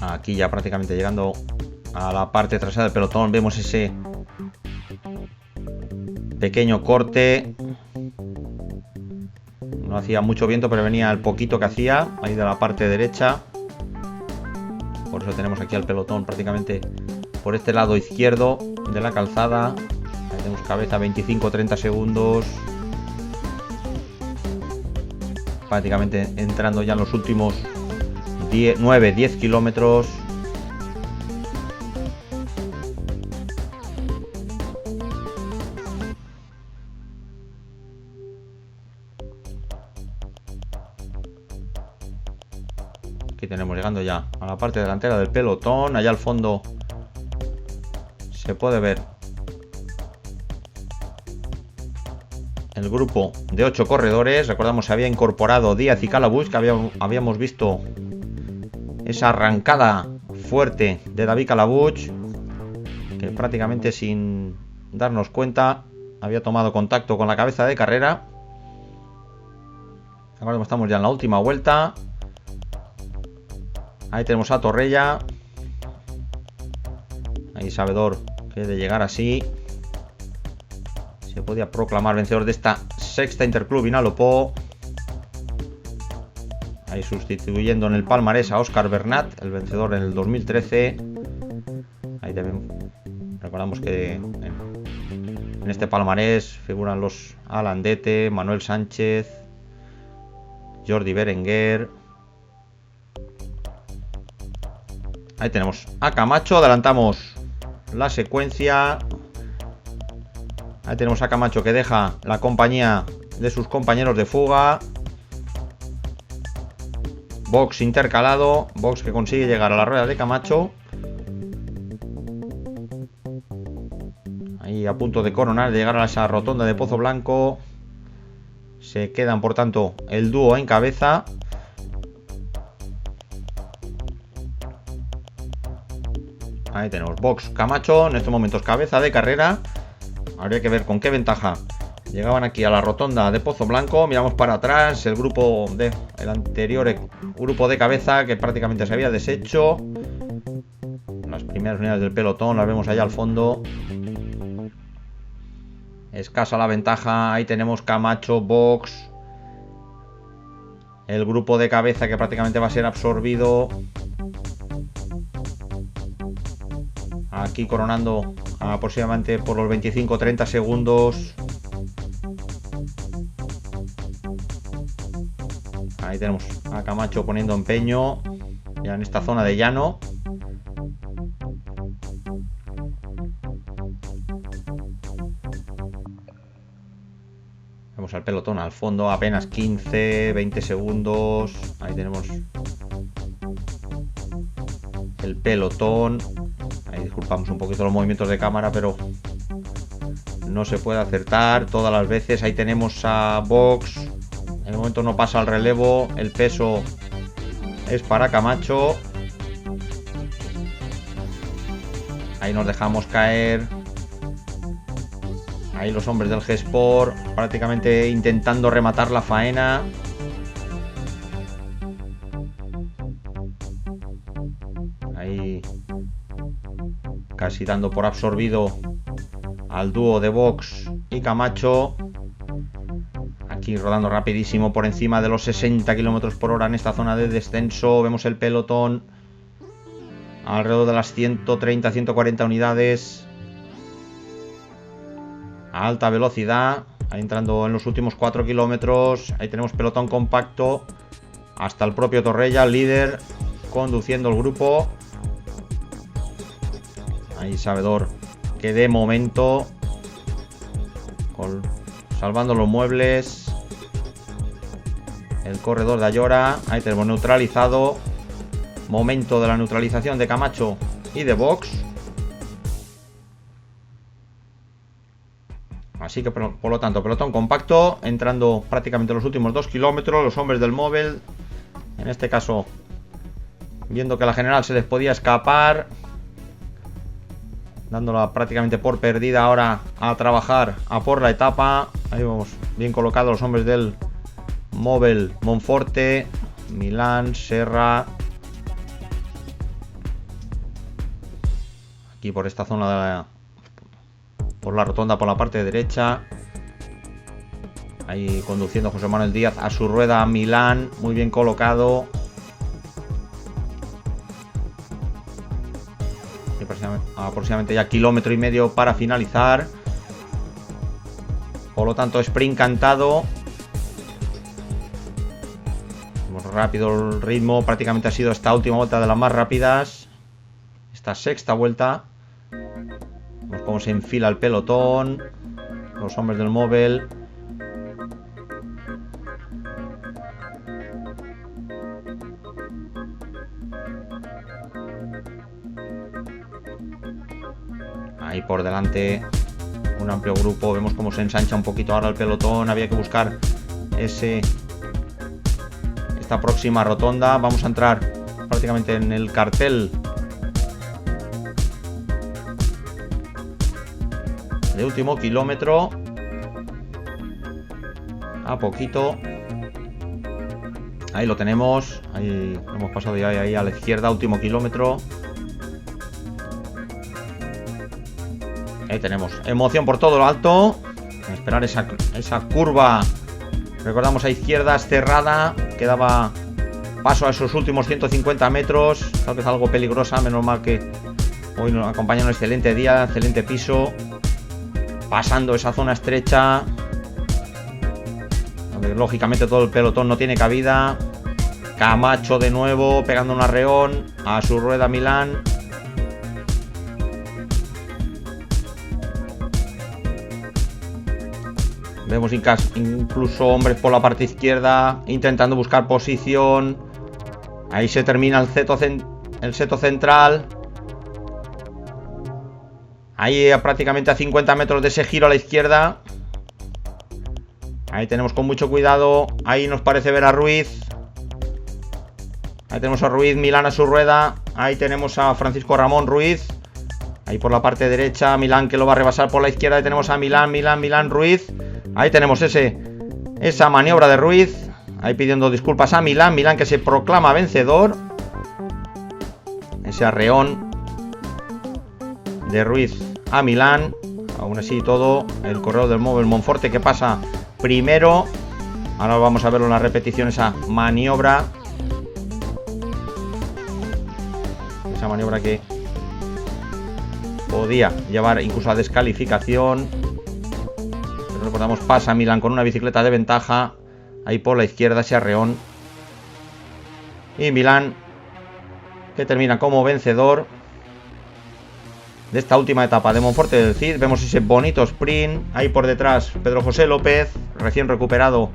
Aquí ya prácticamente llegando a la parte trasera del pelotón, vemos ese pequeño corte. No hacía mucho viento, pero venía el poquito que hacía ahí de la parte derecha. Por eso tenemos aquí al pelotón prácticamente por este lado izquierdo de la calzada. Ahí tenemos cabeza, 25-30 segundos. Prácticamente entrando ya en los últimos 9-10 kilómetros. Aquí tenemos llegando ya a la parte delantera del pelotón. Allá al fondo se puede ver el grupo de 8 corredores. Recordamos, se había incorporado Díaz y Calabuig, que habíamos visto esa arrancada fuerte de David Calabuig, que prácticamente sin darnos cuenta había tomado contacto con la cabeza de carrera. Ahora estamos ya en la última vuelta. Ahí tenemos a Torrella, ahí sabedor que de llegar así se podía proclamar vencedor de esta sexta Interclub Vinalopó. Ahí sustituyendo en el palmarés a Óscar Bernat, el vencedor en el 2013. Ahí también recordamos que en este palmarés figuran los Alandete, Manuel Sánchez, Jordi Berenguer. Ahí tenemos a Camacho, adelantamos la secuencia. Ahí tenemos a Camacho, que deja la compañía de sus compañeros de fuga. Box intercalado, Box que consigue llegar a la rueda de Camacho. Ahí a punto de coronar, de llegar a esa rotonda de Pozo Blanco. Se quedan por tanto el dúo en cabeza. Ahí tenemos Box, Camacho, en estos momentos cabeza de carrera. Habría que ver con qué ventaja llegaban aquí a la rotonda de Pozo Blanco. Miramos para atrás, el anterior grupo de cabeza, que prácticamente se había deshecho. Las primeras unidades del pelotón las vemos allá al fondo. Escasa la ventaja. Ahí tenemos Camacho, Box, el grupo de cabeza, que prácticamente va a ser absorbido. Aquí coronando aproximadamente por los 25-30 segundos. Ahí tenemos a Camacho poniendo empeño ya en esta zona de llano. Vemos al pelotón al fondo, apenas 15-20 segundos. Ahí tenemos el pelotón. Ahí disculpamos un poquito los movimientos de cámara, pero no se puede acertar todas las veces. Ahí tenemos a Box. En el momento no pasa al relevo. El peso es para Camacho. Ahí nos dejamos caer. Ahí los hombres del G-Sport prácticamente intentando rematar la faena. Ahí casi dando por absorbido al dúo de Box y Camacho. Aquí rodando rapidísimo por encima de los 60 km por hora en esta zona de descenso. Vemos el pelotón alrededor de las 130-140 unidades a alta velocidad. Ahí entrando en los últimos 4 kilómetros. Ahí tenemos pelotón compacto hasta el propio Torrella, el líder, conduciendo el grupo. Ahí Sabedor, que de momento salvando los muebles. El corredor de Ayora. Ahí tenemos neutralizado. Momento de la neutralización de Camacho y de Box. Así que por lo tanto, pelotón compacto, entrando prácticamente los últimos 2 kilómetros. Los hombres del móvil, en este caso, viendo que la general se les podía escapar, dándola prácticamente por perdida ahora a trabajar a por la etapa. Ahí vamos, bien colocados los hombres del móvil, Monforte, Milán, Serra. Aquí por esta zona por la rotonda, por la parte derecha. Ahí conduciendo José Manuel Díaz a su rueda Milán, muy bien colocado. Aproximadamente ya kilómetro y medio para finalizar. Por lo tanto, sprint cantado. Rápido el ritmo, prácticamente ha sido esta última vuelta de las más rápidas. Esta sexta vuelta. Vemos cómo se enfila el pelotón. Los hombres del móvil. Ahí por delante un amplio grupo. Vemos cómo se ensancha un poquito ahora el pelotón. Había que buscar esta próxima rotonda. Vamos a entrar prácticamente en el cartel de último kilómetro. A poquito. Ahí lo tenemos. Ahí hemos pasado ya ahí a la izquierda, último kilómetro. Ahí tenemos emoción por todo lo alto. Esperar esa curva. Recordamos a izquierdas cerrada. Que daba paso a esos últimos 150 metros. Tal vez algo peligrosa. Menos mal que hoy nos acompaña un excelente día. Excelente piso. Pasando esa zona estrecha. Donde lógicamente todo el pelotón no tiene cabida. Camacho de nuevo. Pegando un arreón a su rueda Milán. Vemos incluso hombres por la parte izquierda intentando buscar posición. Ahí se termina el seto central. Ahí prácticamente a 50 metros de ese giro a la izquierda. Ahí tenemos con mucho cuidado. Ahí nos parece ver a Ruiz. Ahí tenemos a Ruiz, Milán a su rueda. Ahí tenemos a Francisco Ramón Ruiz. Ahí por la parte derecha, Milán que lo va a rebasar por la izquierda. Ahí tenemos a Milán, Ruiz. Ahí tenemos esa maniobra de Ruiz. Ahí pidiendo disculpas a Milán que se proclama vencedor. Ese arreón de Ruiz a Milán. Aún así todo, el corredor del móvil Monforte que pasa primero. Ahora vamos a verlo en la repetición, esa maniobra. Esa maniobra que podía llevar incluso a descalificación. Pero recordamos, pasa Milán con una bicicleta de ventaja. Ahí por la izquierda ese arreón. Y Milán que termina como vencedor de esta última etapa de Monforte del Cid. Vemos ese bonito sprint. Ahí por detrás Pedro José López, recién recuperado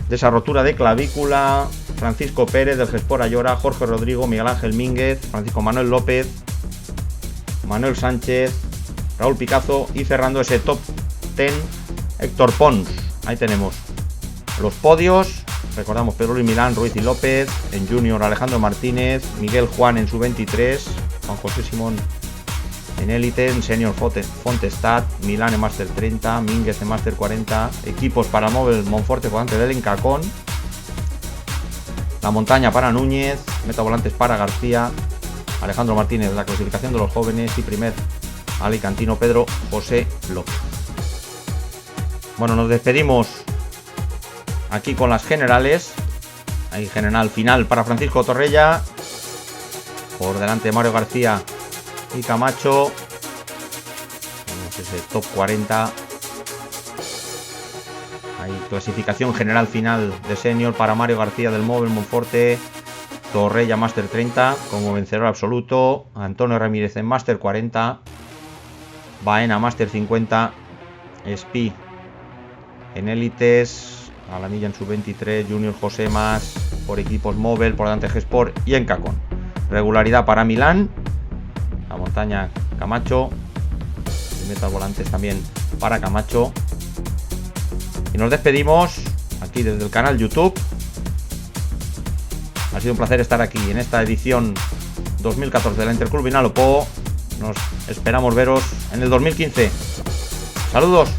de esa rotura de clavícula. Francisco Pérez del G-Sport Ayora, Jorge Rodrigo, Miguel Ángel Mínguez, Francisco Manuel López, Manuel Sánchez, Raúl Picazo. Y cerrando ese top 10, Héctor Pons. Ahí tenemos los podios. Recordamos Pedro Luis Milán, Ruiz y López. En Junior, Alejandro Martínez, Miguel Juan en su 23, Juan José Simón en Élite, en Senior Fontestad, Milán en Master 30, Mínguez en Master 40. Equipos para móvil, Monforte volante del Encacón. La montaña para Núñez, metavolantes para García, Alejandro Martínez, la clasificación de los jóvenes y primer alicantino Pedro José López. Bueno, nos despedimos aquí con las generales. Hay general final para Francisco Torrella, por delante Mario García y Camacho. Tenemos ese top 40. Hay clasificación general final de senior para Mario García del Móvil Monforte, Torrella Master 30 como vencedor absoluto, Antonio Ramírez en Master 40, Baena Master 50, Spi en Élites, a la milla en sub 23, Junior José más por equipos móvil, por delante G-Sport y en Cacón. Regularidad para Milán, la montaña Camacho, y metas volantes también para Camacho. Y nos despedimos aquí desde el canal YouTube. Ha sido un placer estar aquí en esta edición 2014 de la Interclub Vinalopó. Nos esperamos veros en el 2015. Saludos.